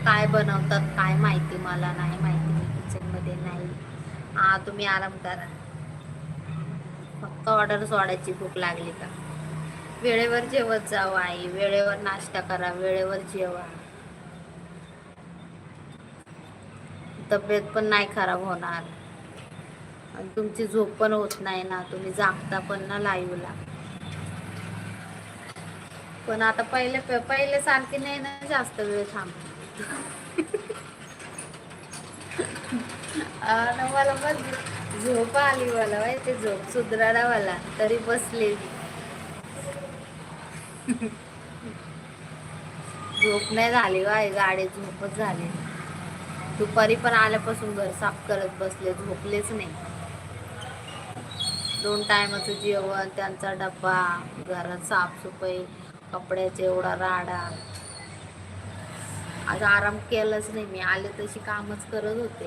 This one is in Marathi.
काय बनवतात काय माहिती, मला नाही माहिती, मी किचन मध्ये नाही. हा तुम्ही आराम करा, फक्त ऑर्डर सोडायची. भूक लागली का वेळेवर जेवत जावा आई, वेळेवर नाश्ता करा, वेळेवर जेवा. तब्येत पण नाही खराब होणार आणि तुमची झोप पण होत नाही ना, तुम्ही जागता पण ना लाईव्हला. पण आता पहिले सारखे नाही ना जास्त वेळ थांब. ना मला पण झोप आली, मला माहिती झोप सुधराला मला, तरी बसले मी. झोप नाही झाली बाय, गाडी झोपच झाली. दुपारी पण आल्यापासून घर साफ करत बसले, झोपलेच नाही. 2 टायमाचं जेवण, त्यांचा डब्बा, घरात साफसफाई, कपड्याचा एवढा राडा. आज आराम केलाच नाही मी, आले तशी कामच करत होते.